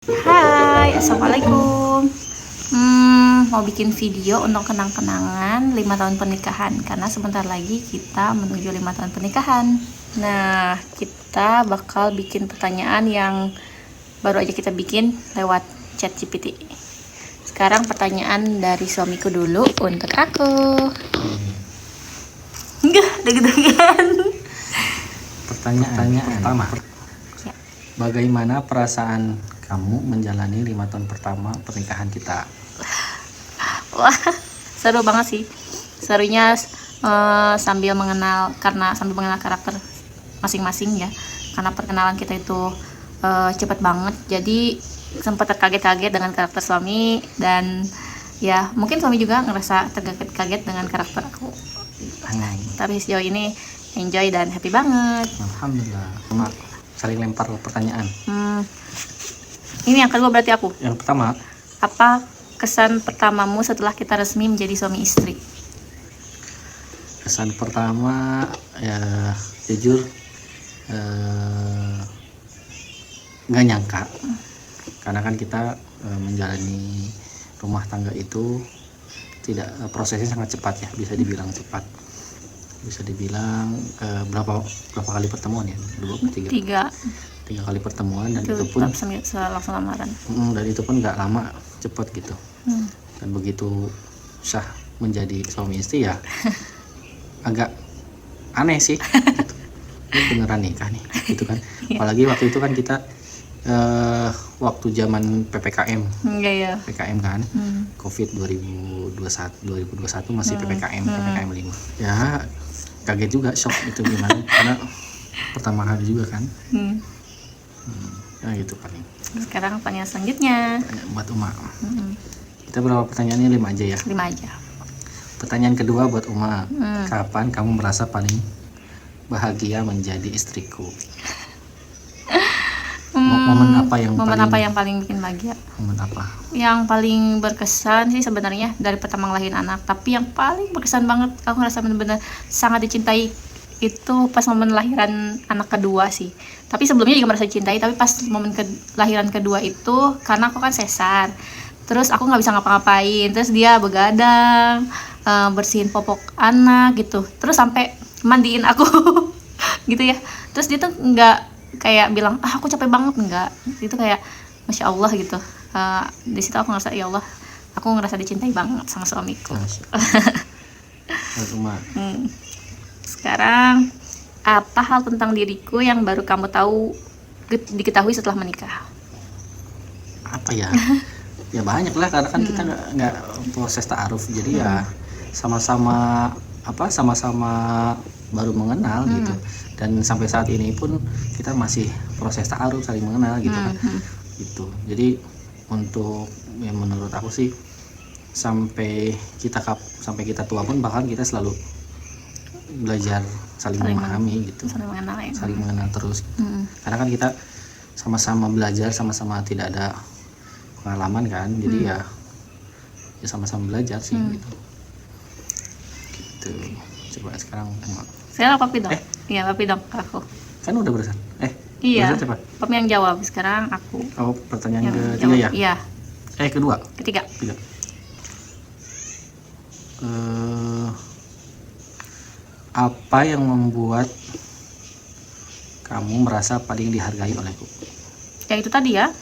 Hai, assalamualaikum. Mau bikin video untuk kenang-kenangan 5 tahun pernikahan karena sebentar lagi kita menuju 5 tahun pernikahan. Nah, kita bakal bikin pertanyaan yang baru aja kita bikin lewat chat GPT. Sekarang pertanyaan dari suamiku dulu untuk aku. Enggak, deg-degan. Pertanyaan pertama. Ya. Bagaimana perasaan kamu menjalani 5 tahun pertama pernikahan kita? Wah, seru banget sih. Serunya sambil mengenal karakter masing-masing ya. Karena perkenalan kita itu cepat banget. Jadi sempat terkaget-kaget dengan karakter suami dan ya mungkin suami juga ngerasa terkaget-kaget dengan karakter aku. Tapi sejauh ini enjoy dan happy banget. Alhamdulillah. Cuma saling lempar pertanyaan. Ini yang kedua berarti aku. Yang pertama, Apa kesan pertamamu setelah kita resmi menjadi suami istri? kesan pertama ya jujur nggak nyangka, karena kan kita menjalani rumah tangga itu tidak prosesnya sangat cepat ya, bisa dibilang cepat. Bisa dibilang berapa kali pertemuan ya? 2, 3 kali pertemuan, dan itu pun langsung lamaran. dan itu pun nggak lama, cepet gitu. Dan begitu sah menjadi suami istri ya agak aneh sih gitu. Ini beneran nikah nih gitu kan. Apalagi waktu itu kan kita waktu zaman PPKM Iya. PPKM kan, COVID 2021 masih PPKM 5 ya, kaget juga, shock itu gimana karena pertama kali juga kan. Nah gitu paling. Sekarang pertanyaan selanjutnya. Buat Uma, kita berapa pertanyaannya? 5 aja ya. 5 aja. Pertanyaan kedua buat Uma, kapan kamu merasa paling bahagia menjadi istriku? Momen apa yang paling bikin bahagia? momen apa? Yang paling berkesan sih sebenarnya dari pertama ngelahirin anak, tapi yang paling berkesan banget aku ngerasa benar-benar sangat dicintai itu pas momen lahiran anak kedua sih. Tapi sebelumnya juga merasa dicintai, tapi pas momen lahiran kedua itu karena aku kan sesar, terus aku nggak bisa ngapa-ngapain, terus dia begadang bersihin popok anak gitu, terus sampai mandiin aku gitu ya. Terus dia tuh nggak kayak bilang aku capek banget, enggak, itu kayak masya Allah gitu. Di situ aku ngerasa ya Allah, aku ngerasa dicintai banget sama suamiku. Buat Uma, Sekarang apa hal tentang diriku yang baru kamu tahu diketahui setelah menikah? apa ya? Ya banyak lah, karena kan kita nggak proses ta'aruf, jadi ya sama-sama baru mengenal gitu. Dan sampai saat ini pun kita masih proses ta'aruf, saling mengenal gitu kan. Gitu. Jadi untuk yang menurut aku sih sampai kita tua pun bahkan kita selalu belajar saling memahami gitu. Saling mengenal terus gitu. Karena kan kita sama-sama belajar, sama-sama tidak ada pengalaman kan, jadi ya sama-sama belajar sih gitu. Coba sekarang Sekarang papi dong. Iya, papi dong ke aku. kan udah barusan Iya. barusan siapa? Papi yang jawab. Sekarang aku. Oh, pertanyaan yang ketiga jawab. ya? Iya, Ketiga. Apa yang membuat kamu merasa paling dihargai olehku? ya itu tadi ya,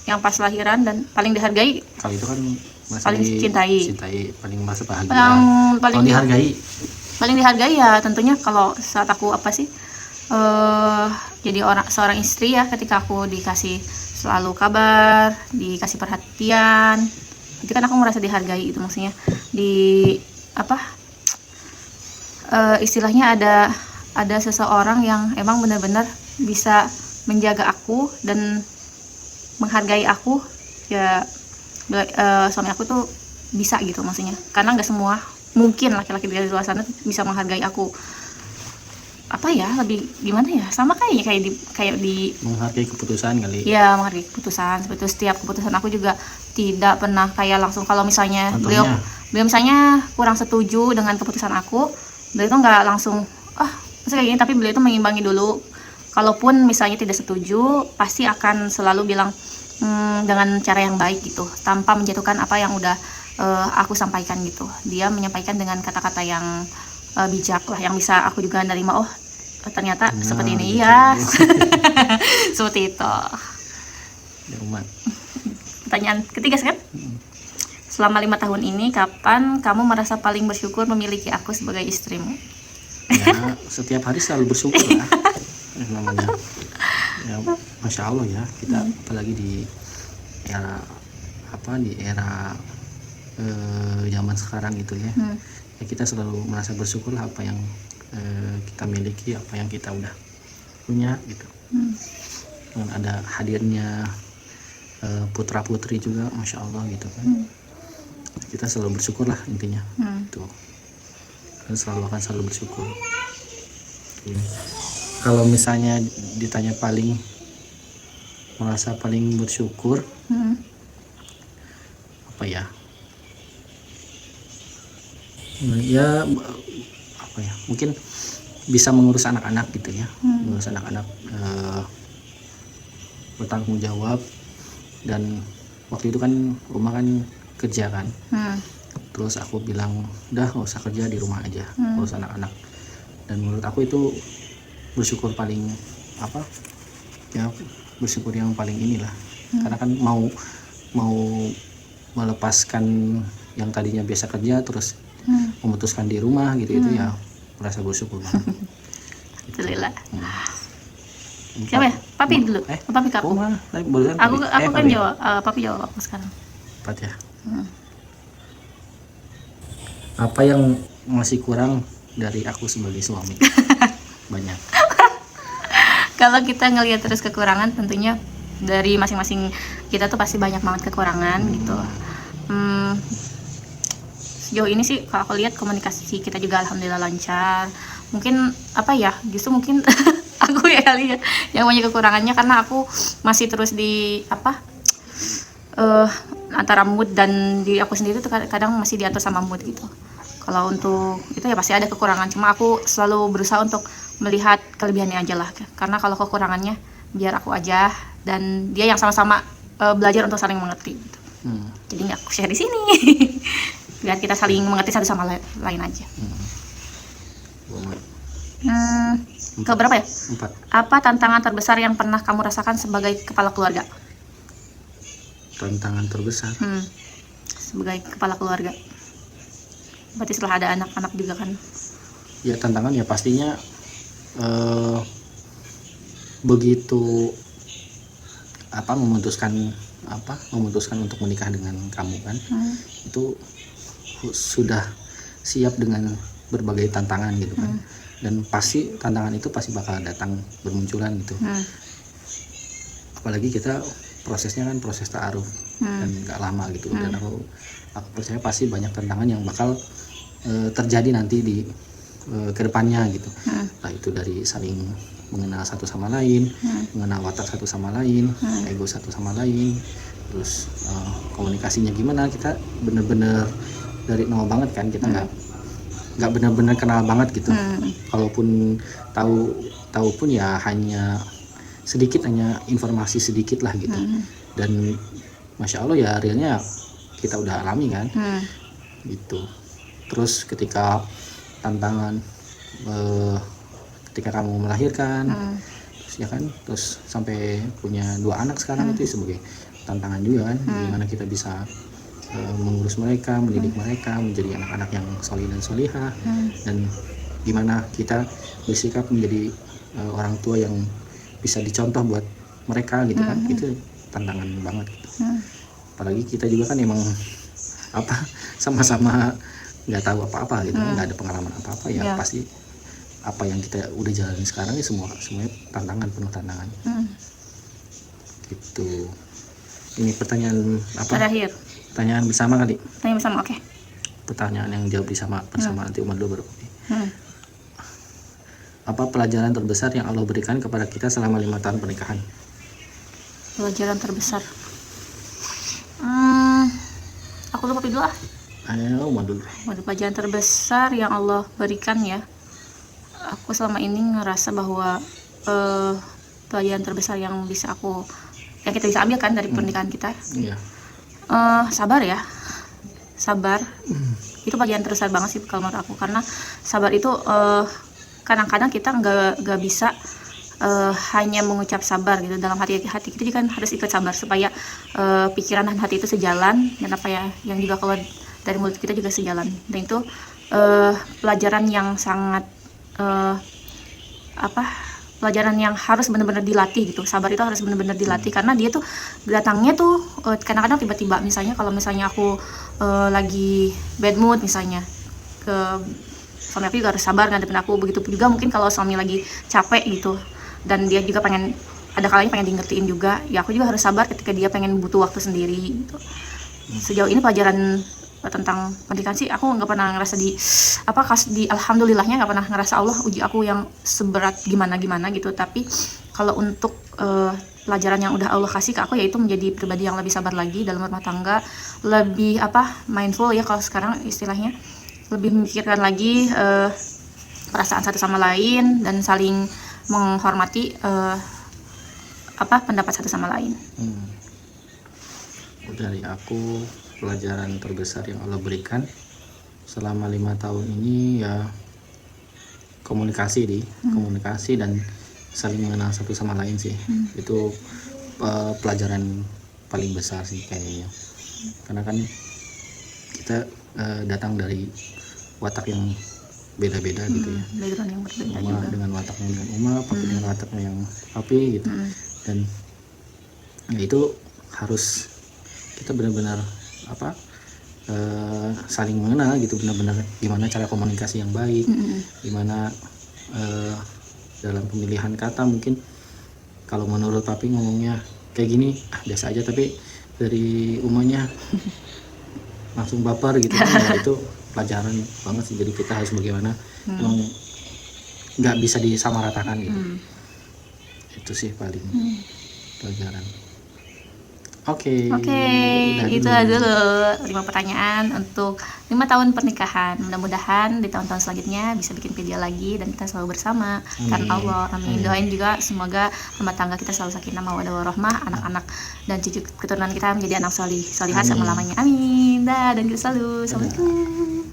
yang pas lahiran dan paling dihargai. Kalau itu kan merasa Paling dicintai. paling merasa bahagia. Yang paling Kalau dihargai, paling dihargai ya tentunya kalau saat aku jadi seorang istri ya, ketika aku dikasih selalu kabar, dikasih perhatian, itu kan aku merasa dihargai. Itu maksudnya istilahnya ada seseorang yang emang benar-benar bisa menjaga aku dan menghargai aku ya. Suami aku tuh bisa gitu maksudnya, karena nggak semua mungkin laki-laki dari luar sana bisa menghargai aku. Apa ya, lebih gimana ya, sama kayak di menghargai keputusan kali. ya, menghargai keputusan. Seperti itu, setiap keputusan aku juga tidak pernah kayak langsung, kalau misalnya beliau misalnya kurang setuju dengan keputusan aku, beliau itu nggak langsung maksudnya kayak gini, tapi beliau itu mengimbangi dulu. Kalaupun misalnya tidak setuju, pasti akan selalu bilang dengan cara yang baik gitu, tanpa menjatuhkan apa yang udah aku sampaikan gitu. Dia menyampaikan dengan kata-kata yang bijak lah, yang bisa aku juga nerima. Oh ternyata seperti ini gitu. ya. Seperti itu. Ya, umat. Pertanyaan ketiga kan? Selama 5 tahun ini, kapan kamu merasa paling bersyukur memiliki aku sebagai istrimu? Ya, setiap hari selalu bersyukur lah. Namanya ya, masya Allah ya, kita apalagi di era zaman sekarang gitu ya. Ya kita selalu merasa bersyukur lah apa yang kita miliki, apa yang kita udah punya gitu. Dan ada hadirnya putra putri juga, masya Allah gitu kan. Kita selalu bersyukur lah intinya. Tuh. Dan selalu bersyukur. Kalau misalnya ditanya merasa paling bersyukur, apa ya? Ya apa ya? Mungkin bisa mengurus anak-anak gitu ya, mengurus anak-anak, bertanggung jawab. Dan waktu itu kan rumah kan kerja kan, terus aku bilang udah nggak usah kerja, di rumah aja urus anak-anak. Dan menurut aku itu bersyukur paling bersyukur yang paling inilah, karena kan mau melepaskan yang tadinya biasa kerja terus memutuskan di rumah gitu, itu ya merasa bersyukur banget. Alhamdulillah. Siapa ya? Papi dulu. Papi kamu. Aku kan jawab. Papi jawab aku sekarang. Empat ya. Apa yang masih kurang dari aku sebagai suami? Banyak. Kalau kita ngelihat terus kekurangan, tentunya dari masing-masing kita tuh pasti banyak banget kekurangan gitu. Sejauh ini sih kalau aku lihat komunikasi kita juga alhamdulillah lancar. Mungkin justru mungkin aku ya kali ya yang banyak kekurangannya, karena aku masih terus di antara mood dan diri aku sendiri tuh kadang masih diatur sama mood gitu. Kalau untuk itu ya pasti ada kekurangan, cuma aku selalu berusaha untuk melihat kelebihannya aja lah, karena kalau kekurangannya biar aku aja dan dia yang sama-sama belajar untuk saling mengerti gitu. Jadi aku share di sini biar kita saling mengerti satu sama lain aja. Ke berapa ya? 4. Apa tantangan terbesar yang pernah kamu rasakan sebagai kepala keluarga? Tantangan terbesar sebagai kepala keluarga, berarti setelah ada anak-anak juga kan? Ya tantangan ya pastinya begitu memutuskan untuk menikah dengan kamu kan, itu sudah siap dengan berbagai tantangan gitu kan. Dan pasti tantangan itu pasti bakal datang bermunculan gitu. Apalagi kita prosesnya kan proses ta'aruf dan gak lama gitu. Dan aku percaya pasti banyak tantangan yang bakal terjadi nanti di kedepannya gitu. Nah itu dari saling mengenal satu sama lain, mengenal watak satu sama lain, ego satu sama lain, terus komunikasinya gimana. Kita bener-bener dari nol banget kan, kita nggak benar-benar kenal banget gitu. Kalaupun tahu pun ya hanya sedikit, hanya informasi sedikit lah gitu. Dan masya Allah ya realnya kita udah alami kan gitu. Terus ketika tantangan ketika kamu melahirkan, terus sampai punya 2 anak sekarang, itu sebagai tantangan juga kan. Gimana kita bisa mengurus mereka, mendidik mereka menjadi anak-anak yang solih dan solihah, dan gimana kita bersikap menjadi orang tua yang bisa dicontoh buat mereka gitu kan. Itu tantangan banget gitu. Apalagi kita juga kan emang sama-sama nggak tahu apa-apa gitu, nggak ada pengalaman apa-apa ya. Pasti apa yang kita udah jalanin sekarang ini semuanya tantangan, penuh tantangan gitu. Ini pertanyaan terakhir. Pertanyaan bersama kali. Pertanyaan bersama, oke. Pertanyaan yang jawab bersama nanti umat dulu baru. Apa pelajaran terbesar yang Allah berikan kepada kita selama 5 tahun pernikahan? Pelajaran terbesar. Aku lupa dulu ah. Ayo umat dulu. Pelajaran terbesar yang Allah berikan ya. Aku selama ini ngerasa bahwa pelajaran terbesar yang bisa aku yang kita bisa ambil kan dari pernikahan kita. Iya. Sabar ya, sabar. Itu bagian terbesar banget sih kalau menurut aku, karena sabar itu kadang-kadang kita nggak bisa hanya mengucap sabar gitu dalam hati kita juga kan harus ikut sabar supaya pikiran dan hati itu sejalan, dan apa ya yang juga keluar dari mulut kita juga sejalan. Dan itu pelajaran yang sangat pelajaran yang harus benar-benar dilatih gitu. Sabar itu harus benar-benar dilatih, karena dia tuh datangnya tuh kadang-kadang tiba-tiba. Misalnya kalau misalnya aku lagi bad mood misalnya, ke suami aku juga harus sabar ngadepin aku. Begitu juga mungkin kalau suami lagi capek gitu dan dia juga pengen, ada kalanya pengen di ngertiin juga, ya aku juga harus sabar ketika dia pengen butuh waktu sendiri gitu. Sejauh ini pelajaran tentang pernikahan sih aku nggak pernah ngerasa alhamdulillahnya nggak pernah ngerasa Allah uji aku yang seberat gimana gitu. Tapi kalau untuk pelajaran yang udah Allah kasih ke aku, yaitu menjadi pribadi yang lebih sabar lagi dalam rumah tangga, lebih mindful ya kalau sekarang istilahnya, lebih memikirkan lagi perasaan satu sama lain dan saling menghormati pendapat satu sama lain. Dari aku, pelajaran terbesar yang Allah berikan selama 5 tahun ini ya komunikasi dan saling mengenal satu sama lain sih. Itu pelajaran paling besar sih kayaknya, karena kan kita datang dari watak yang beda-beda gitu ya. Background yang berbeda Uma juga. dengan wataknya dengan Uma, Papi dengan wataknya yang Papi gitu. Dan ya itu harus kita benar-benar saling mengenal gitu, benar-benar gimana cara komunikasi yang baik, gimana dalam pemilihan kata. Mungkin kalau menurut Papi ngomongnya kayak gini biasa aja, tapi dari Umanya langsung baper gitu kan. Ya, itu pelajaran banget sih. Jadi kita harus bagaimana, emang nggak bisa disamaratakan gitu. Itu sih paling pelajaran. Oke, itu dulu 5 pertanyaan untuk 5 tahun pernikahan. Mudah-mudahan di tahun-tahun selanjutnya bisa bikin video lagi dan kita selalu bersama. Karena Allah, amin. Doain juga semoga rumah tangga kita selalu sakinah mawaddah warahmah, anak-anak dan cucu keturunan kita menjadi anak solihah selama-lamanya. Amin. Dan kita selalu. Assalamualaikum.